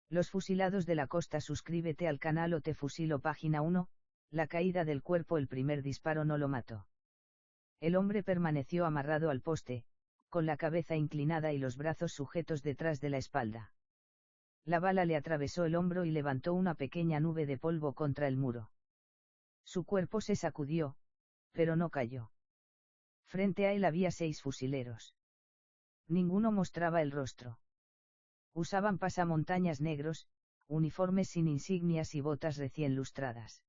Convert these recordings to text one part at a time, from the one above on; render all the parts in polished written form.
Los fusilados de la costa. Suscríbete al canal o te fusilo. Página 1, la caída del cuerpo. El primer disparo no lo mató. El hombre permaneció amarrado al poste, con la cabeza inclinada y los brazos sujetos detrás de la espalda. La bala le atravesó el hombro y levantó una pequeña nube de polvo contra el muro. Su cuerpo se sacudió, pero no cayó. Frente a él había 6 fusileros. Ninguno mostraba el rostro. Usaban pasamontañas negros, uniformes sin insignias y botas recién lustradas.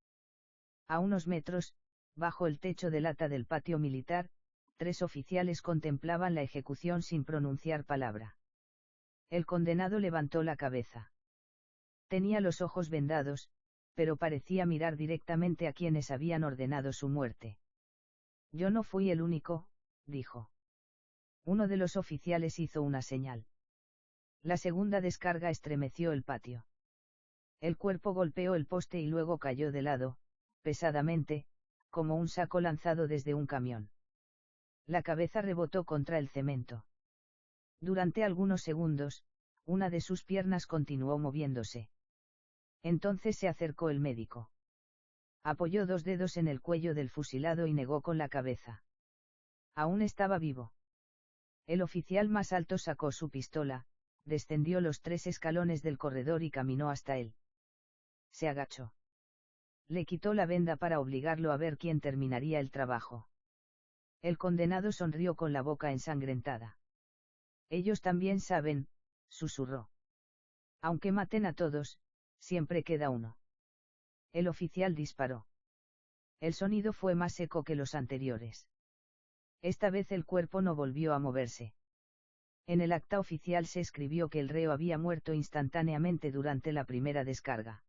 A unos metros, bajo el techo de lata del patio militar, 3 oficiales contemplaban la ejecución sin pronunciar palabra. El condenado levantó la cabeza. Tenía los ojos vendados, pero parecía mirar directamente a quienes habían ordenado su muerte. Yo no fui el único, dijo. Uno de los oficiales hizo una señal. La segunda descarga estremeció el patio. El cuerpo golpeó el poste y luego cayó de lado, pesadamente, como un saco lanzado desde un camión. La cabeza rebotó contra el cemento. Durante algunos segundos, una de sus piernas continuó moviéndose. Entonces se acercó el médico. Apoyó 2 dedos en el cuello del fusilado y negó con la cabeza. Aún estaba vivo. El oficial más alto sacó su pistola, descendió los 3 escalones del corredor y caminó hasta él. Se agachó. Le quitó la venda para obligarlo a ver quién terminaría el trabajo. El condenado sonrió con la boca ensangrentada. Ellos también saben, susurró. Aunque maten a todos, siempre queda uno. El oficial disparó. El sonido fue más seco que los anteriores. Esta vez el cuerpo no volvió a moverse. En el acta oficial se escribió que el reo había muerto instantáneamente durante la primera descarga.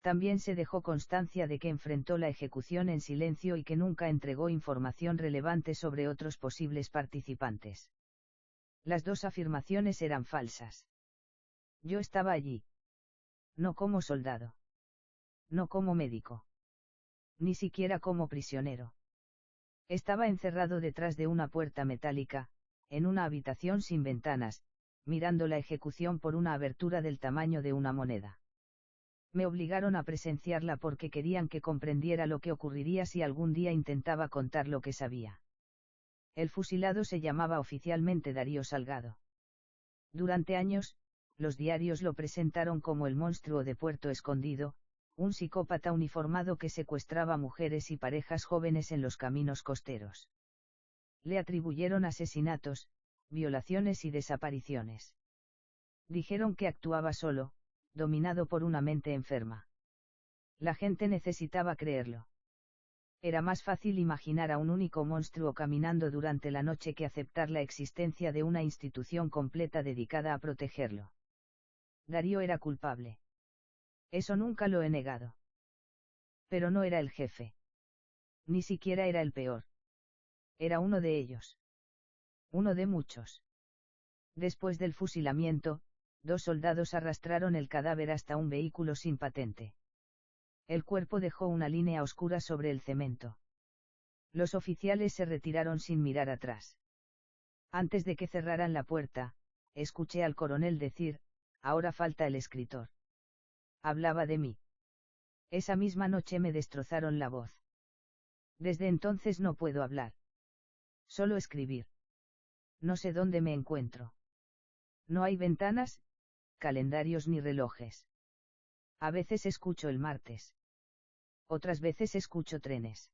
También se dejó constancia de que enfrentó la ejecución en silencio y que nunca entregó información relevante sobre otros posibles participantes. Las 2 afirmaciones eran falsas. Yo estaba allí. No como soldado. No como médico. Ni siquiera como prisionero. Estaba encerrado detrás de una puerta metálica, en una habitación sin ventanas, mirando la ejecución por una abertura del tamaño de una moneda. Me obligaron a presenciarla porque querían que comprendiera lo que ocurriría si algún día intentaba contar lo que sabía. El fusilado se llamaba oficialmente Darío Salgado. Durante años, los diarios lo presentaron como el monstruo de Puerto Escondido, un psicópata uniformado que secuestraba mujeres y parejas jóvenes en los caminos costeros. Le atribuyeron asesinatos, violaciones y desapariciones. Dijeron que actuaba solo, dominado por una mente enferma. La gente necesitaba creerlo. Era más fácil imaginar a un único monstruo caminando durante la noche que aceptar la existencia de una institución completa dedicada a protegerlo. Darío era culpable. Eso nunca lo he negado. Pero no era el jefe. Ni siquiera era el peor. Era uno de ellos. Uno de muchos. Después del fusilamiento, 2 soldados arrastraron el cadáver hasta un vehículo sin patente. El cuerpo dejó una línea oscura sobre el cemento. Los oficiales se retiraron sin mirar atrás. Antes de que cerraran la puerta, escuché al coronel decir, ahora falta el escritor. Hablaba de mí. Esa misma noche me destrozaron la voz. Desde entonces no puedo hablar. Solo escribir. No sé dónde me encuentro. No hay ventanas, calendarios ni relojes. A veces escucho el martes. Otras veces escucho trenes.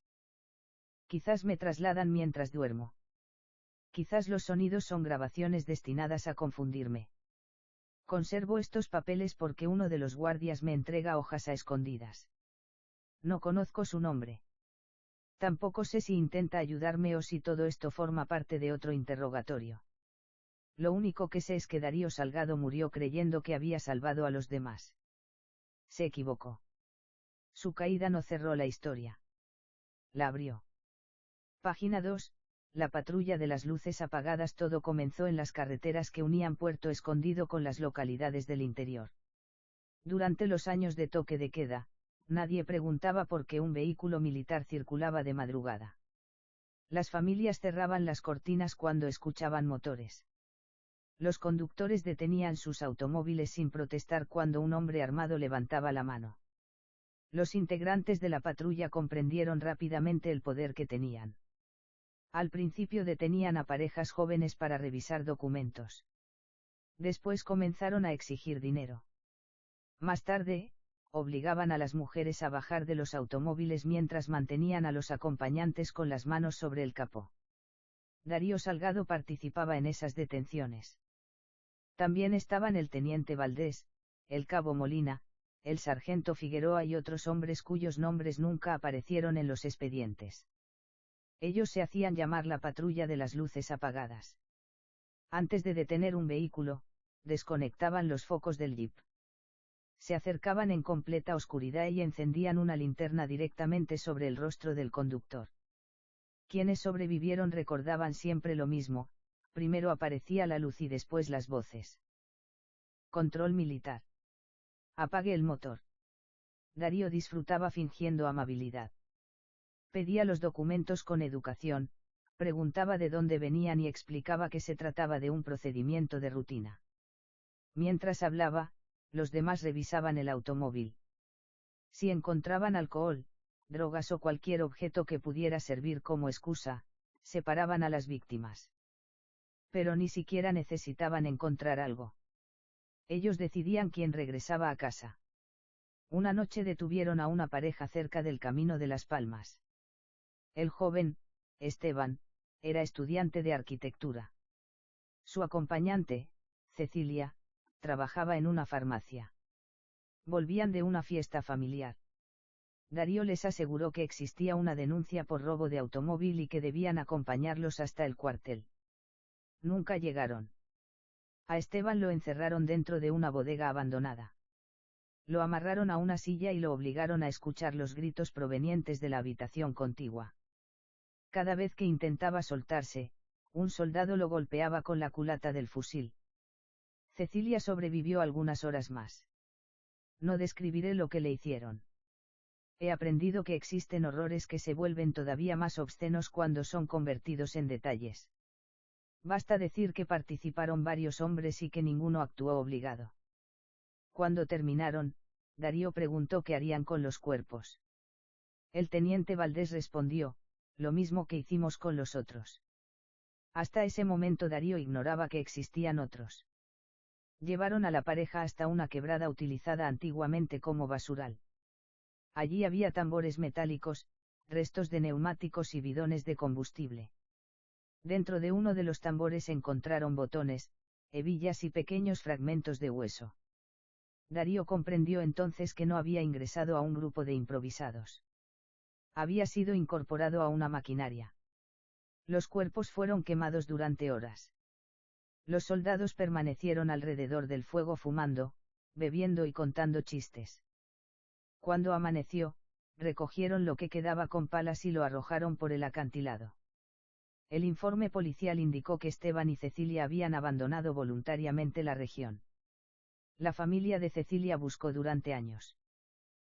Quizás me trasladan mientras duermo. Quizás los sonidos son grabaciones destinadas a confundirme. Conservo estos papeles porque uno de los guardias me entrega hojas a escondidas. No conozco su nombre. Tampoco sé si intenta ayudarme o si todo esto forma parte de otro interrogatorio. Lo único que sé es que Darío Salgado murió creyendo que había salvado a los demás. Se equivocó. Su caída no cerró la historia. La abrió. Página 2. La patrulla de las luces apagadas. Todo comenzó en las carreteras que unían Puerto Escondido con las localidades del interior. Durante los años de toque de queda, nadie preguntaba por qué un vehículo militar circulaba de madrugada. Las familias cerraban las cortinas cuando escuchaban motores. Los conductores detenían sus automóviles sin protestar cuando un hombre armado levantaba la mano. Los integrantes de la patrulla comprendieron rápidamente el poder que tenían. Al principio detenían a parejas jóvenes para revisar documentos. Después comenzaron a exigir dinero. Más tarde, obligaban a las mujeres a bajar de los automóviles mientras mantenían a los acompañantes con las manos sobre el capó. Darío Salgado participaba en esas detenciones. También estaban el teniente Valdés, el cabo Molina, el sargento Figueroa y otros hombres cuyos nombres nunca aparecieron en los expedientes. Ellos se hacían llamar la patrulla de las luces apagadas. Antes de detener un vehículo, desconectaban los focos del jeep. Se acercaban en completa oscuridad y encendían una linterna directamente sobre el rostro del conductor. Quienes sobrevivieron recordaban siempre lo mismo: primero aparecía la luz y después las voces. Control militar. Apague el motor. Darío disfrutaba fingiendo amabilidad. Pedía los documentos con educación, preguntaba de dónde venían y explicaba que se trataba de un procedimiento de rutina. Mientras hablaba, los demás revisaban el automóvil. Si encontraban alcohol, drogas o cualquier objeto que pudiera servir como excusa, separaban a las víctimas. Pero ni siquiera necesitaban encontrar algo. Ellos decidían quién regresaba a casa. Una noche detuvieron a una pareja cerca del Camino de las Palmas. El joven, Esteban, era estudiante de arquitectura. Su acompañante, Cecilia, trabajaba en una farmacia. Volvían de una fiesta familiar. Darío les aseguró que existía una denuncia por robo de automóvil y que debían acompañarlos hasta el cuartel. Nunca llegaron. A Esteban lo encerraron dentro de una bodega abandonada. Lo amarraron a una silla y lo obligaron a escuchar los gritos provenientes de la habitación contigua. Cada vez que intentaba soltarse, un soldado lo golpeaba con la culata del fusil. Cecilia sobrevivió algunas horas más. No describiré lo que le hicieron. He aprendido que existen horrores que se vuelven todavía más obscenos cuando son convertidos en detalles. Basta decir que participaron varios hombres y que ninguno actuó obligado. Cuando terminaron, Darío preguntó qué harían con los cuerpos. El teniente Valdés respondió: lo mismo que hicimos con los otros. Hasta ese momento Darío ignoraba que existían otros. Llevaron a la pareja hasta una quebrada utilizada antiguamente como basural. Allí había tambores metálicos, restos de neumáticos y bidones de combustible. Dentro de uno de los tambores encontraron botones, hebillas y pequeños fragmentos de hueso. Darío comprendió entonces que no había ingresado a un grupo de improvisados. Había sido incorporado a una maquinaria. Los cuerpos fueron quemados durante horas. Los soldados permanecieron alrededor del fuego fumando, bebiendo y contando chistes. Cuando amaneció, recogieron lo que quedaba con palas y lo arrojaron por el acantilado. El informe policial indicó que Esteban y Cecilia habían abandonado voluntariamente la región. La familia de Cecilia buscó durante años.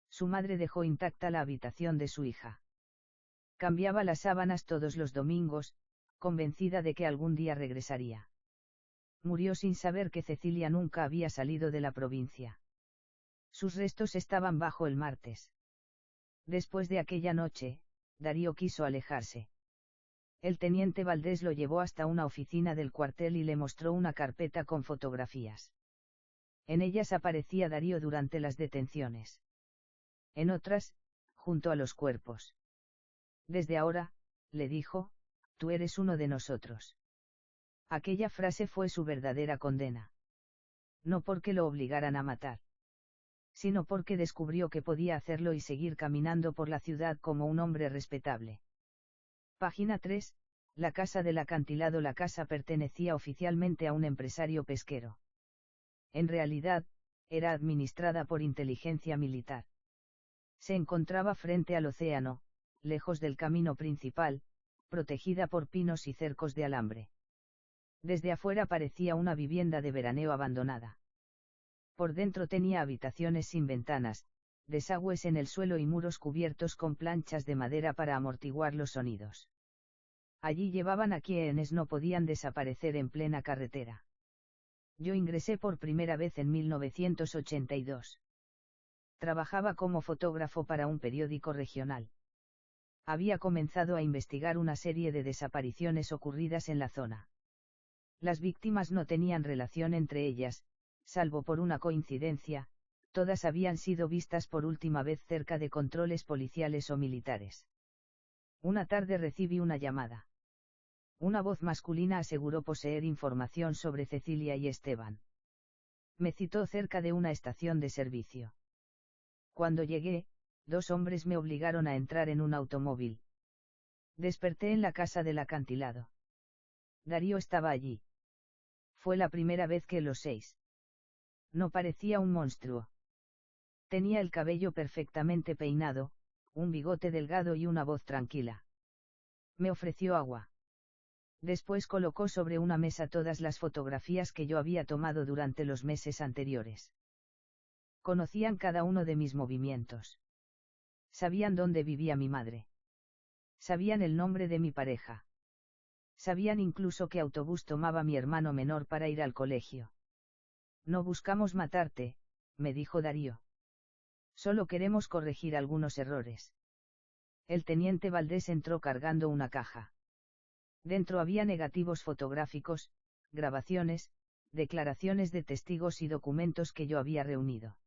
Su madre dejó intacta la habitación de su hija. Cambiaba las sábanas todos los domingos, convencida de que algún día regresaría. Murió sin saber que Cecilia nunca había salido de la provincia. Sus restos estaban bajo el martes. Después de aquella noche, Darío quiso alejarse. El teniente Valdés lo llevó hasta una oficina del cuartel y le mostró una carpeta con fotografías. En ellas aparecía Darío durante las detenciones. En otras, junto a los cuerpos. Desde ahora, le dijo, tú eres uno de nosotros. Aquella frase fue su verdadera condena. No porque lo obligaran a matar, sino porque descubrió que podía hacerlo y seguir caminando por la ciudad como un hombre respetable. Página 3, la casa del acantilado. La casa pertenecía oficialmente a un empresario pesquero. En realidad, era administrada por inteligencia militar. Se encontraba frente al océano, lejos del camino principal, protegida por pinos y cercos de alambre. Desde afuera parecía una vivienda de veraneo abandonada. Por dentro tenía habitaciones sin ventanas, desagües en el suelo y muros cubiertos con planchas de madera para amortiguar los sonidos. Allí llevaban a quienes no podían desaparecer en plena carretera. Yo ingresé por primera vez en 1982. Trabajaba como fotógrafo para un periódico regional. Había comenzado a investigar una serie de desapariciones ocurridas en la zona. Las víctimas no tenían relación entre ellas, salvo por una coincidencia, todas habían sido vistas por última vez cerca de controles policiales o militares. Una tarde recibí una llamada. Una voz masculina aseguró poseer información sobre Cecilia y Esteban. Me citó cerca de una estación de servicio. Cuando llegué, 2 hombres me obligaron a entrar en un automóvil. Desperté en la casa del acantilado. Darío estaba allí. Fue la primera vez que los 6. No parecía un monstruo. Tenía el cabello perfectamente peinado, un bigote delgado y una voz tranquila. Me ofreció agua. Después colocó sobre una mesa todas las fotografías que yo había tomado durante los meses anteriores. Conocían cada uno de mis movimientos. Sabían dónde vivía mi madre. Sabían el nombre de mi pareja. Sabían incluso qué autobús tomaba mi hermano menor para ir al colegio. No buscamos matarte, me dijo Darío. Solo queremos corregir algunos errores. El teniente Valdés entró cargando una caja. Dentro había negativos fotográficos, grabaciones, declaraciones de testigos y documentos que yo había reunido.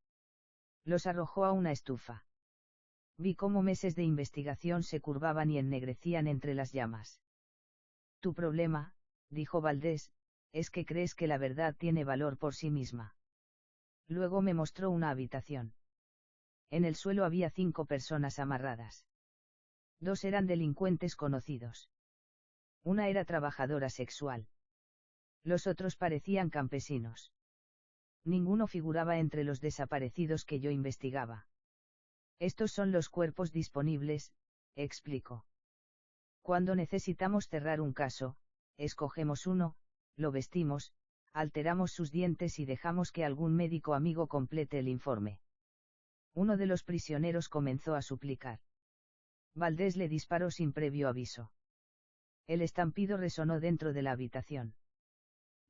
Los arrojó a una estufa. Vi cómo meses de investigación se curvaban y ennegrecían entre las llamas. Tu problema, dijo Valdés, es que crees que la verdad tiene valor por sí misma. Luego me mostró una habitación. En el suelo había 5 personas amarradas. 2 eran delincuentes conocidos. Una era trabajadora sexual. Los otros parecían campesinos. Ninguno figuraba entre los desaparecidos que yo investigaba. Estos son los cuerpos disponibles, explicó. Cuando necesitamos cerrar un caso, escogemos uno, lo vestimos, alteramos sus dientes y dejamos que algún médico amigo complete el informe. Uno de los prisioneros comenzó a suplicar. Valdés le disparó sin previo aviso. El estampido resonó dentro de la habitación.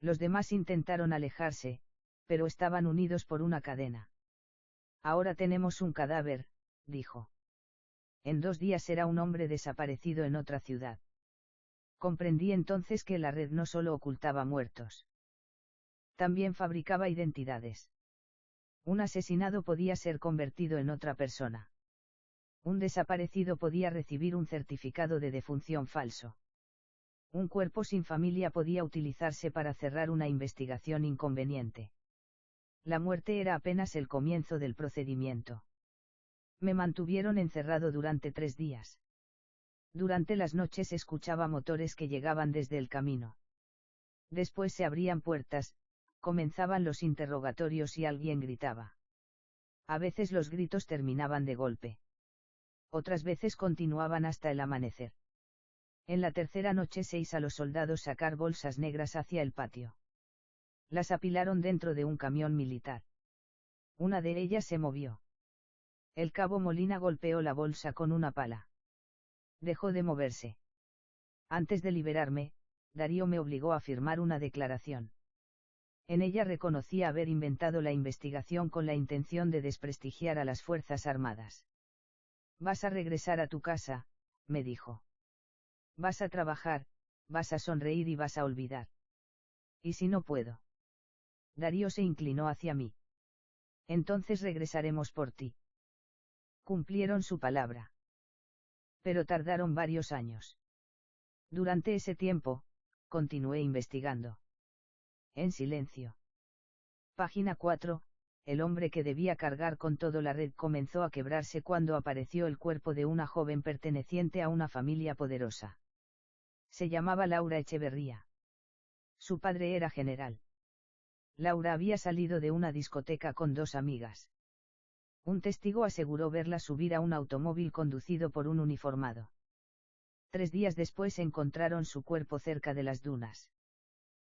Los demás intentaron alejarse, pero estaban unidos por una cadena. Ahora tenemos un cadáver, dijo. En 2 días será un hombre desaparecido en otra ciudad. Comprendí entonces que la red no solo ocultaba muertos. También fabricaba identidades. Un asesinado podía ser convertido en otra persona. Un desaparecido podía recibir un certificado de defunción falso. Un cuerpo sin familia podía utilizarse para cerrar una investigación inconveniente. La muerte era apenas el comienzo del procedimiento. Me mantuvieron encerrado durante 3 días. Durante las noches escuchaba motores que llegaban desde el camino. Después se abrían puertas, comenzaban los interrogatorios y alguien gritaba. A veces los gritos terminaban de golpe. Otras veces continuaban hasta el amanecer. En la tercera noche se hizo a los soldados sacar bolsas negras hacia el patio. Las apilaron dentro de un camión militar. Una de ellas se movió. El cabo Molina golpeó la bolsa con una pala. Dejó de moverse. Antes de liberarme, Darío me obligó a firmar una declaración. En ella reconocía haber inventado la investigación con la intención de desprestigiar a las Fuerzas Armadas. Vas a regresar a tu casa, me dijo. Vas a trabajar, vas a sonreír y vas a olvidar. ¿Y si no puedo? Darío se inclinó hacia mí. Entonces regresaremos por ti. Cumplieron su palabra. Pero tardaron varios años. Durante ese tiempo, continué investigando. En silencio. Página 4, el hombre que debía cargar con todo la red comenzó a quebrarse cuando apareció el cuerpo de una joven perteneciente a una familia poderosa. Se llamaba Laura Echeverría. Su padre era general. Laura había salido de una discoteca con 2 amigas. Un testigo aseguró verla subir a un automóvil conducido por un uniformado. 3 días después encontraron su cuerpo cerca de las dunas.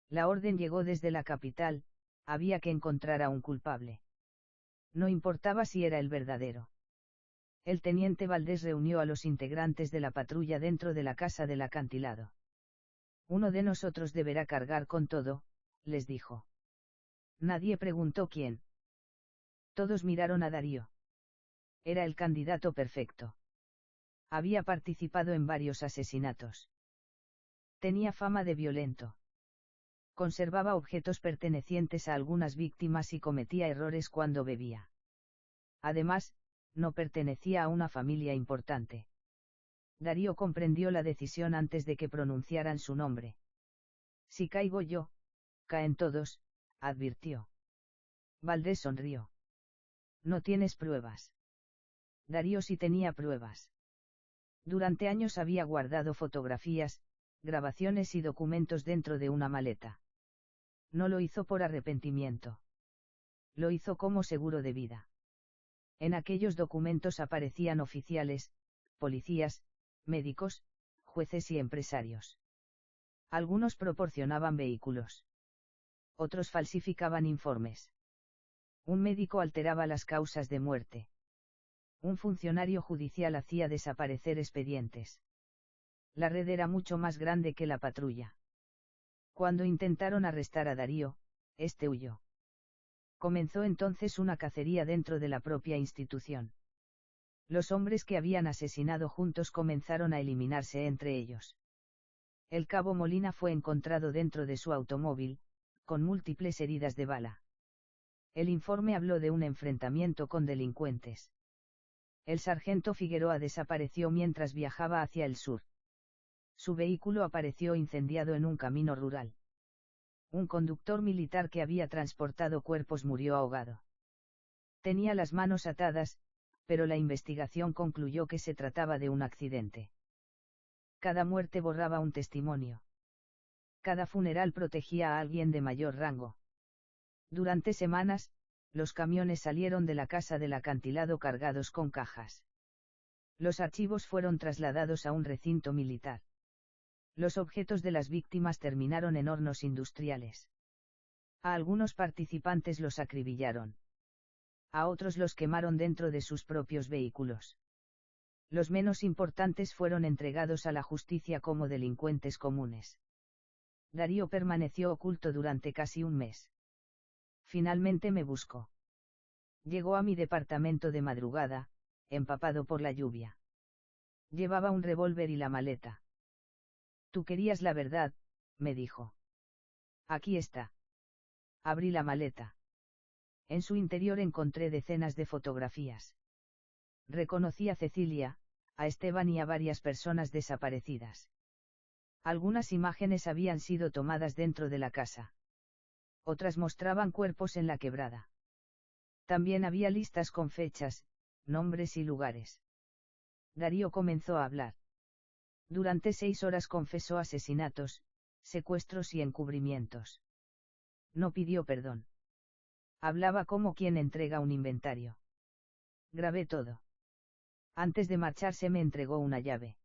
La orden llegó desde la capital, había que encontrar a un culpable. No importaba si era el verdadero. El teniente Valdés reunió a los integrantes de la patrulla dentro de la casa del acantilado. Uno de nosotros deberá cargar con todo, les dijo. Nadie preguntó quién. Todos miraron a Darío. Era el candidato perfecto. Había participado en varios asesinatos. Tenía fama de violento. Conservaba objetos pertenecientes a algunas víctimas y cometía errores cuando bebía. Además, no pertenecía a una familia importante. Darío comprendió la decisión antes de que pronunciaran su nombre. Si caigo yo, caen todos, advirtió. Valdés sonrió. No tienes pruebas. Darío sí tenía pruebas. Durante años había guardado fotografías, grabaciones y documentos dentro de una maleta. No lo hizo por arrepentimiento. Lo hizo como seguro de vida. En aquellos documentos aparecían oficiales, policías, médicos, jueces y empresarios. Algunos proporcionaban vehículos. Otros falsificaban informes. Un médico alteraba las causas de muerte. Un funcionario judicial hacía desaparecer expedientes. La red era mucho más grande que la patrulla. Cuando intentaron arrestar a Darío, este huyó. Comenzó entonces una cacería dentro de la propia institución. Los hombres que habían asesinado juntos comenzaron a eliminarse entre ellos. El cabo Molina fue encontrado dentro de su automóvil, con múltiples heridas de bala. El informe habló de un enfrentamiento con delincuentes. El sargento Figueroa desapareció mientras viajaba hacia el sur. Su vehículo apareció incendiado en un camino rural. Un conductor militar que había transportado cuerpos murió ahogado. Tenía las manos atadas, pero la investigación concluyó que se trataba de un accidente. Cada muerte borraba un testimonio. Cada funeral protegía a alguien de mayor rango. Durante semanas, los camiones salieron de la casa del acantilado cargados con cajas. Los archivos fueron trasladados a un recinto militar. Los objetos de las víctimas terminaron en hornos industriales. A algunos participantes los acribillaron. A otros los quemaron dentro de sus propios vehículos. Los menos importantes fueron entregados a la justicia como delincuentes comunes. Darío permaneció oculto durante casi un mes. Finalmente me buscó. Llegó a mi departamento de madrugada, empapado por la lluvia. Llevaba un revólver y la maleta. Tú querías la verdad, me dijo. Aquí está. Abrí la maleta. En su interior encontré decenas de fotografías. Reconocí a Cecilia, a Esteban y a varias personas desaparecidas. Algunas imágenes habían sido tomadas dentro de la casa. Otras mostraban cuerpos en la quebrada. También había listas con fechas, nombres y lugares. Darío comenzó a hablar. Durante 6 horas confesó asesinatos, secuestros y encubrimientos. No pidió perdón. Hablaba como quien entrega un inventario. Grabé todo. Antes de marcharse me entregó una llave.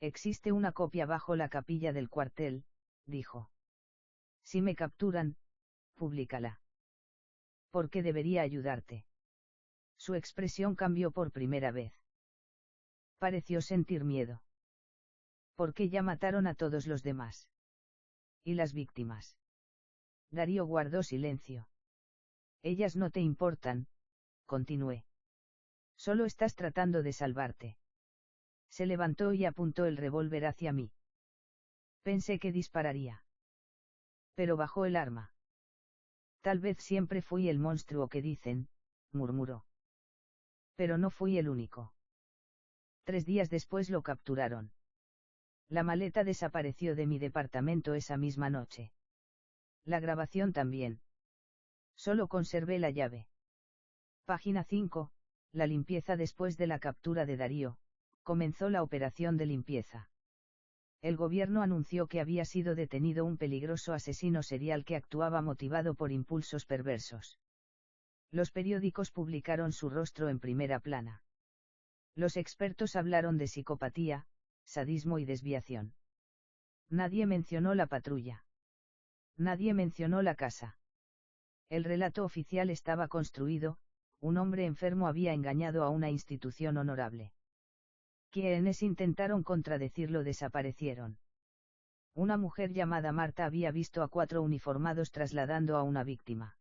Existe una copia bajo la capilla del cuartel, dijo. Si me capturan, públicala. ¿Por qué debería ayudarte? Su expresión cambió por primera vez. Pareció sentir miedo. ¿Por qué ya mataron a todos los demás? ¿Y las víctimas? Darío guardó silencio. Ellas no te importan, continué. Solo estás tratando de salvarte. Se levantó y apuntó el revólver hacia mí. Pensé que dispararía. Pero bajó el arma. Tal vez siempre fui el monstruo que dicen, murmuró. Pero no fui el único. 3 días después lo capturaron. La maleta desapareció de mi departamento esa misma noche. La grabación también. Solo conservé la llave. Página 5, la limpieza después de la captura de Darío, comenzó la operación de limpieza. El gobierno anunció que había sido detenido un peligroso asesino serial que actuaba motivado por impulsos perversos. Los periódicos publicaron su rostro en primera plana. Los expertos hablaron de psicopatía, sadismo y desviación. Nadie mencionó la patrulla. Nadie mencionó la casa. El relato oficial estaba construido, un hombre enfermo había engañado a una institución honorable. Quienes intentaron contradecirlo desaparecieron. Una mujer llamada Marta había visto a 4 uniformados trasladando a una víctima.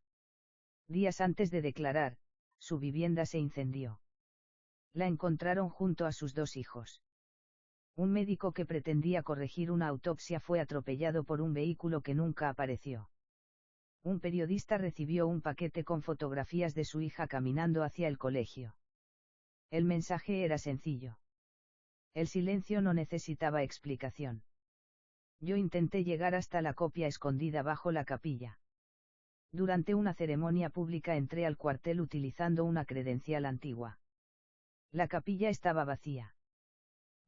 Días antes de declarar, su vivienda se incendió. La encontraron junto a sus 2 hijos. Un médico que pretendía corregir una autopsia fue atropellado por un vehículo que nunca apareció. Un periodista recibió un paquete con fotografías de su hija caminando hacia el colegio. El mensaje era sencillo. El silencio no necesitaba explicación. Yo intenté llegar hasta la copia escondida bajo la capilla. Durante una ceremonia pública entré al cuartel utilizando una credencial antigua. La capilla estaba vacía.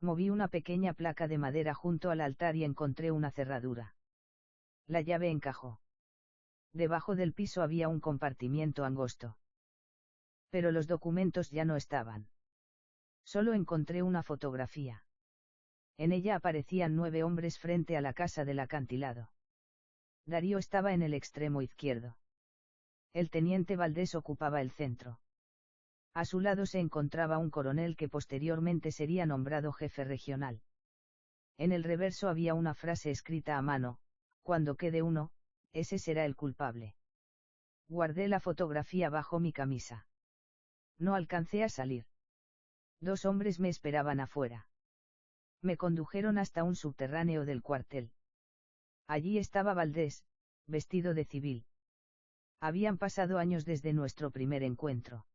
Moví una pequeña placa de madera junto al altar y encontré una cerradura. La llave encajó. Debajo del piso había un compartimiento angosto. Pero los documentos ya no estaban. Solo encontré una fotografía. En ella aparecían 9 hombres frente a la casa del acantilado. Darío estaba en el extremo izquierdo. El teniente Valdés ocupaba el centro. A su lado se encontraba un coronel que posteriormente sería nombrado jefe regional. En el reverso había una frase escrita a mano: cuando quede uno, ese será el culpable. Guardé la fotografía bajo mi camisa. No alcancé a salir. 2 hombres me esperaban afuera. Me condujeron hasta un subterráneo del cuartel. Allí estaba Valdés, vestido de civil. Habían pasado años desde nuestro primer encuentro.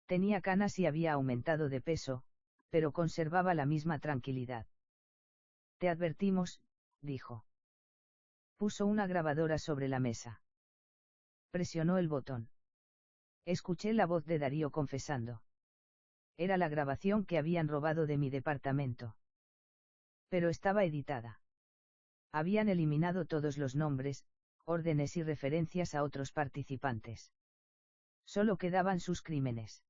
Tenía canas y había aumentado de peso, pero conservaba la misma tranquilidad. Te advertimos, dijo. Puso una grabadora sobre la mesa. Presionó el botón. Escuché la voz de Darío confesando. Era la grabación que habían robado de mi departamento. Pero estaba editada. Habían eliminado todos los nombres, órdenes y referencias a otros participantes. Solo quedaban sus crímenes.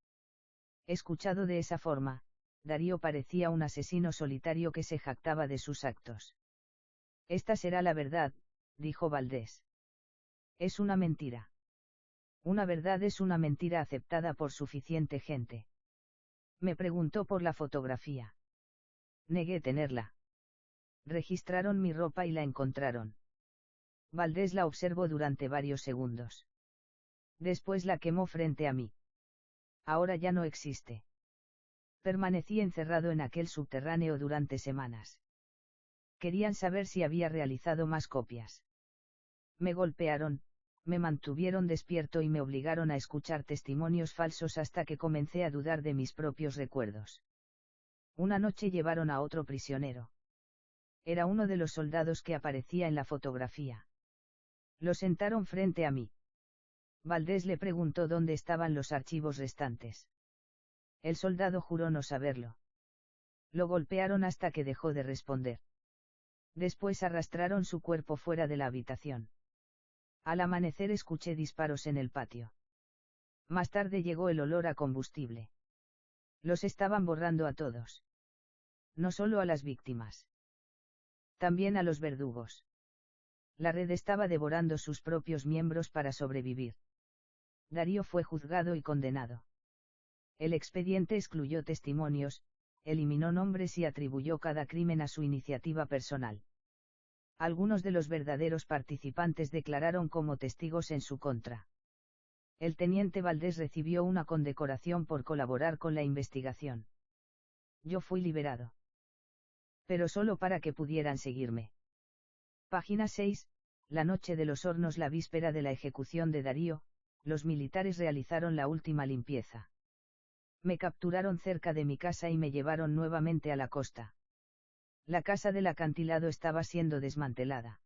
Escuchado de esa forma, Darío parecía un asesino solitario que se jactaba de sus actos. Esta será la verdad, dijo Valdés. Es una mentira. Una verdad es una mentira aceptada por suficiente gente. Me preguntó por la fotografía. Negué tenerla. Registraron mi ropa y la encontraron. Valdés la observó durante varios segundos. Después la quemó frente a mí. Ahora ya no existe. Permanecí encerrado en aquel subterráneo durante semanas. Querían saber si había realizado más copias. Me golpearon, me mantuvieron despierto y me obligaron a escuchar testimonios falsos hasta que comencé a dudar de mis propios recuerdos. Una noche llevaron a otro prisionero. Era uno de los soldados que aparecía en la fotografía. Lo sentaron frente a mí. Valdés le preguntó dónde estaban los archivos restantes. El soldado juró no saberlo. Lo golpearon hasta que dejó de responder. Después arrastraron su cuerpo fuera de la habitación. Al amanecer escuché disparos en el patio. Más tarde llegó el olor a combustible. Los estaban borrando a todos. No solo a las víctimas. También a los verdugos. La red estaba devorando sus propios miembros para sobrevivir. Darío fue juzgado y condenado. El expediente excluyó testimonios, eliminó nombres y atribuyó cada crimen a su iniciativa personal. Algunos de los verdaderos participantes declararon como testigos en su contra. El teniente Valdés recibió una condecoración por colaborar con la investigación. Yo fui liberado. Pero solo para que pudieran seguirme. Página 6, la noche de los hornos, la víspera de la ejecución de Darío, los militares realizaron la última limpieza. Me capturaron cerca de mi casa y me llevaron nuevamente a la costa. La casa del acantilado estaba siendo desmantelada.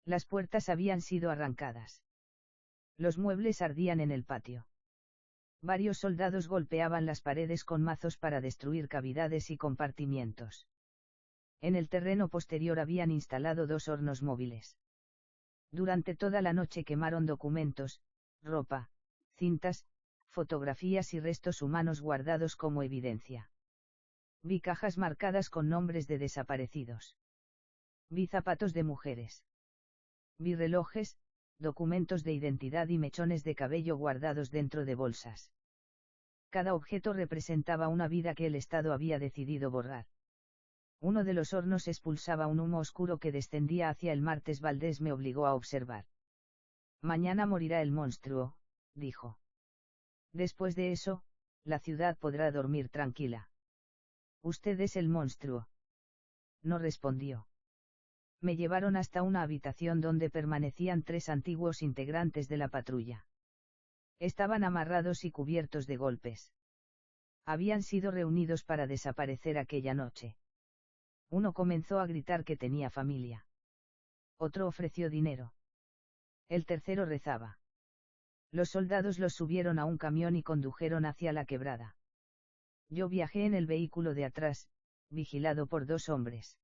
Las puertas habían sido arrancadas. Los muebles ardían en el patio. Varios soldados golpeaban las paredes con mazos para destruir cavidades y compartimientos. En el terreno posterior habían instalado 2 hornos móviles. Durante toda la noche quemaron documentos, ropa, cintas, fotografías y restos humanos guardados como evidencia. Vi cajas marcadas con nombres de desaparecidos. Vi zapatos de mujeres. Vi relojes, documentos de identidad y mechones de cabello guardados dentro de bolsas. Cada objeto representaba una vida que el Estado había decidido borrar. Uno de los hornos expulsaba un humo oscuro que descendía hacia el martes. Valdés me obligó a observar. Mañana morirá el monstruo, dijo. Después de eso, la ciudad podrá dormir tranquila. Usted es el monstruo. No respondió. Me llevaron hasta una habitación donde permanecían 3 antiguos integrantes de la patrulla. Estaban amarrados y cubiertos de golpes. Habían sido reunidos para desaparecer aquella noche. Uno comenzó a gritar que tenía familia. Otro ofreció dinero. El tercero rezaba. Los soldados los subieron a un camión y condujeron hacia la quebrada. Yo viajé en el vehículo de atrás, vigilado por 2 hombres.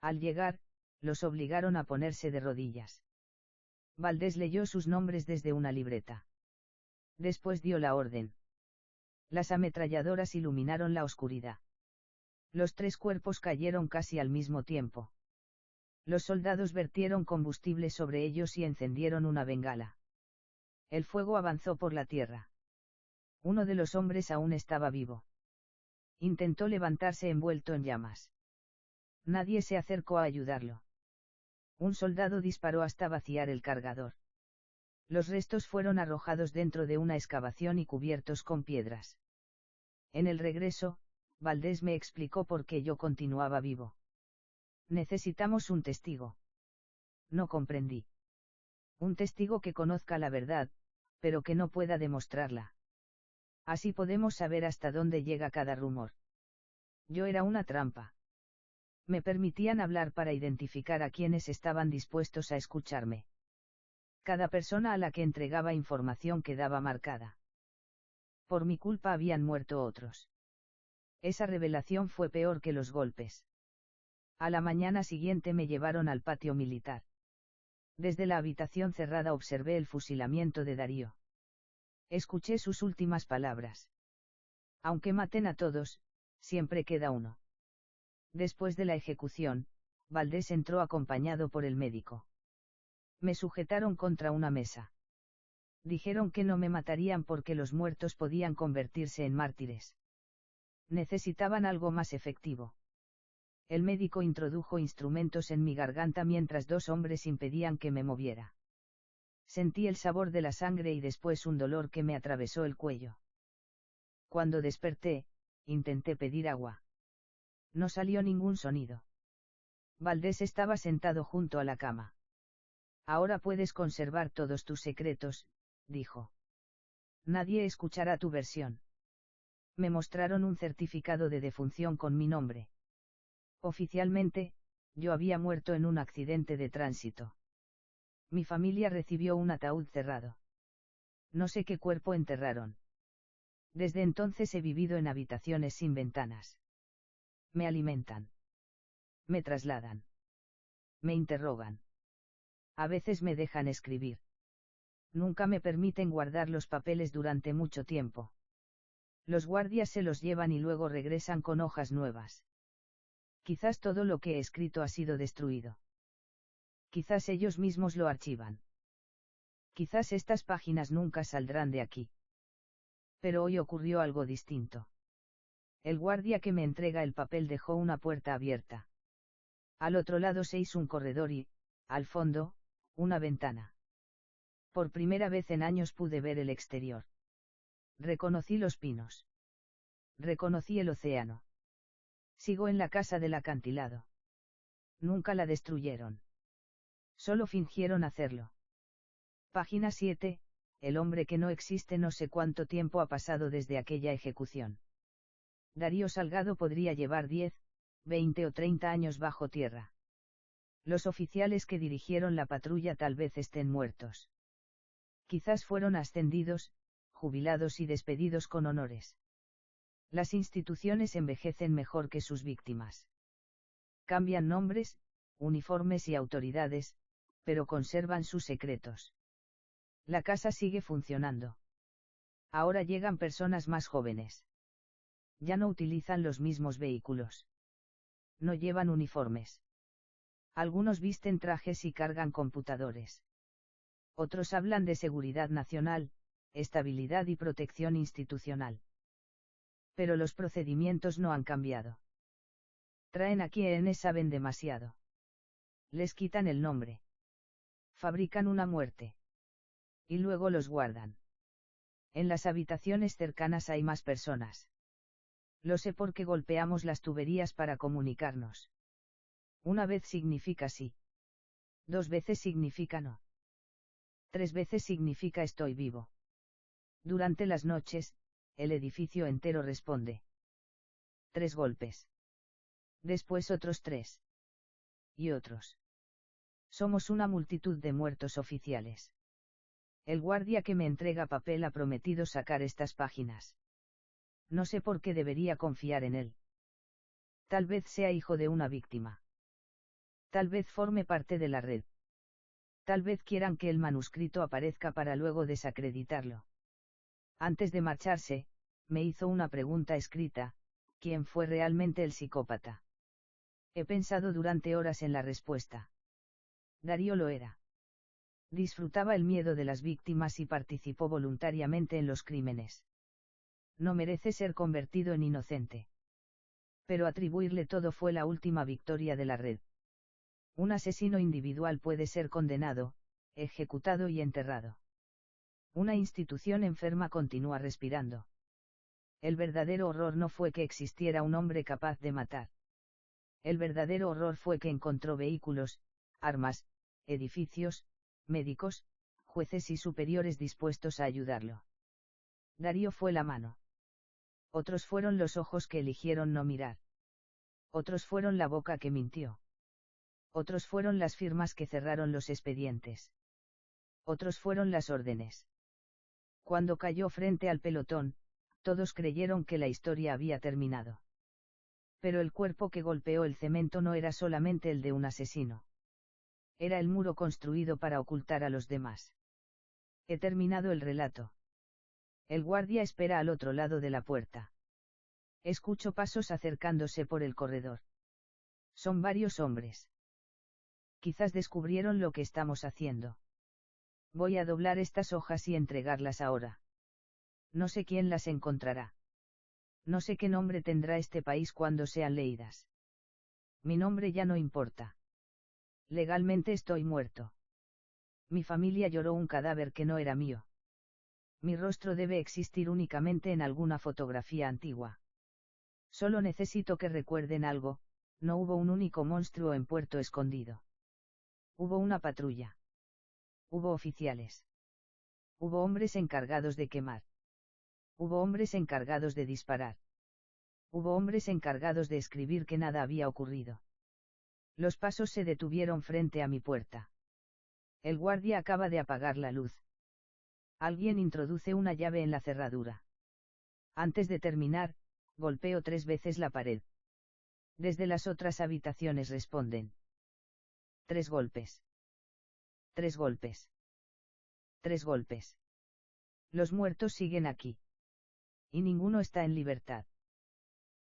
Al llegar, los obligaron a ponerse de rodillas. Valdés leyó sus nombres desde una libreta. Después dio la orden. Las ametralladoras iluminaron la oscuridad. Los 3 cuerpos cayeron casi al mismo tiempo. Los soldados vertieron combustible sobre ellos y encendieron una bengala. El fuego avanzó por la tierra. Uno de los hombres aún estaba vivo. Intentó levantarse envuelto en llamas. Nadie se acercó a ayudarlo. Un soldado disparó hasta vaciar el cargador. Los restos fueron arrojados dentro de una excavación y cubiertos con piedras. En el regreso, Valdés me explicó por qué yo continuaba vivo. Necesitamos un testigo. No comprendí. Un testigo que conozca la verdad, pero que no pueda demostrarla. Así podemos saber hasta dónde llega cada rumor. Yo era una trampa. Me permitían hablar para identificar a quienes estaban dispuestos a escucharme. Cada persona a la que entregaba información quedaba marcada. Por mi culpa habían muerto otros. Esa revelación fue peor que los golpes. A la mañana siguiente me llevaron al patio militar. Desde la habitación cerrada observé el fusilamiento de Darío. Escuché sus últimas palabras. Aunque maten a todos, siempre queda uno. Después de la ejecución, Valdés entró acompañado por el médico. Me sujetaron contra una mesa. Dijeron que no me matarían porque los muertos podían convertirse en mártires. Necesitaban algo más efectivo. El médico introdujo instrumentos en mi garganta mientras 2 hombres impedían que me moviera. Sentí el sabor de la sangre y después un dolor que me atravesó el cuello. Cuando desperté, intenté pedir agua. No salió ningún sonido. Valdés estaba sentado junto a la cama. Ahora puedes conservar todos tus secretos, dijo. Nadie escuchará tu versión. Me mostraron un certificado de defunción con mi nombre. Oficialmente, yo había muerto en un accidente de tránsito. Mi familia recibió un ataúd cerrado. No sé qué cuerpo enterraron. Desde entonces he vivido en habitaciones sin ventanas. Me alimentan. Me trasladan. Me interrogan. A veces me dejan escribir. Nunca me permiten guardar los papeles durante mucho tiempo. Los guardias se los llevan y luego regresan con hojas nuevas. Quizás todo lo que he escrito ha sido destruido. Quizás ellos mismos lo archivan. Quizás estas páginas nunca saldrán de aquí. Pero hoy ocurrió algo distinto. El guardia que me entrega el papel dejó una puerta abierta. Al otro lado se hizo un corredor y, al fondo, una ventana. Por primera vez en años pude ver el exterior. Reconocí los pinos. Reconocí el océano. Sigo en la casa del acantilado. Nunca la destruyeron. Solo fingieron hacerlo. Página 7, el hombre que no existe. No sé cuánto tiempo ha pasado desde aquella ejecución. Darío Salgado podría llevar 10, 20 o 30 años bajo tierra. Los oficiales que dirigieron la patrulla tal vez estén muertos. Quizás fueron ascendidos, jubilados y despedidos con honores. Las instituciones envejecen mejor que sus víctimas. Cambian nombres, uniformes y autoridades, pero conservan sus secretos. La casa sigue funcionando. Ahora llegan personas más jóvenes. Ya no utilizan los mismos vehículos. No llevan uniformes. Algunos visten trajes y cargan computadores. Otros hablan de seguridad nacional, estabilidad y protección institucional. Pero los procedimientos no han cambiado. Traen a quienes saben demasiado. Les quitan el nombre. Fabrican una muerte. Y luego los guardan. En las habitaciones cercanas hay más personas. Lo sé porque golpeamos las tuberías para comunicarnos. Una vez significa sí. 2 veces significa no. 3 veces significa estoy vivo. Durante las noches, el edificio entero responde. 3 golpes. Después otros 3. Y otros. Somos una multitud de muertos oficiales. El guardia que me entrega papel ha prometido sacar estas páginas. No sé por qué debería confiar en él. Tal vez sea hijo de una víctima. Tal vez forme parte de la red. Tal vez quieran que el manuscrito aparezca para luego desacreditarlo. Antes de marcharse, me hizo una pregunta escrita: ¿quién fue realmente el psicópata? He pensado durante horas en la respuesta. Darío lo era. Disfrutaba el miedo de las víctimas y participó voluntariamente en los crímenes. No merece ser convertido en inocente. Pero atribuirle todo fue la última victoria de la red. Un asesino individual puede ser condenado, ejecutado y enterrado. Una institución enferma continúa respirando. El verdadero horror no fue que existiera un hombre capaz de matar. El verdadero horror fue que encontró vehículos, armas, edificios, médicos, jueces y superiores dispuestos a ayudarlo. Darío fue la mano. Otros fueron los ojos que eligieron no mirar. Otros fueron la boca que mintió. Otros fueron las firmas que cerraron los expedientes. Otros fueron las órdenes. Cuando cayó frente al pelotón, todos creyeron que la historia había terminado. Pero el cuerpo que golpeó el cemento no era solamente el de un asesino. Era el muro construido para ocultar a los demás. He terminado el relato. El guardia espera al otro lado de la puerta. Escucho pasos acercándose por el corredor. Son varios hombres. Quizás descubrieron lo que estamos haciendo. Voy a doblar estas hojas y entregarlas ahora. No sé quién las encontrará. No sé qué nombre tendrá este país cuando sean leídas. Mi nombre ya no importa. Legalmente estoy muerto. Mi familia lloró un cadáver que no era mío. Mi rostro debe existir únicamente en alguna fotografía antigua. Solo necesito que recuerden algo: no hubo un único monstruo en Puerto Escondido. Hubo una patrulla. Hubo oficiales. Hubo hombres encargados de quemar. Hubo hombres encargados de disparar. Hubo hombres encargados de escribir que nada había ocurrido. Los pasos se detuvieron frente a mi puerta. El guardia acaba de apagar la luz. Alguien introduce una llave en la cerradura. Antes de terminar, golpeo 3 veces la pared. Desde las otras habitaciones responden. 3 golpes. 3 golpes. 3 golpes. Los muertos siguen aquí. Y ninguno está en libertad.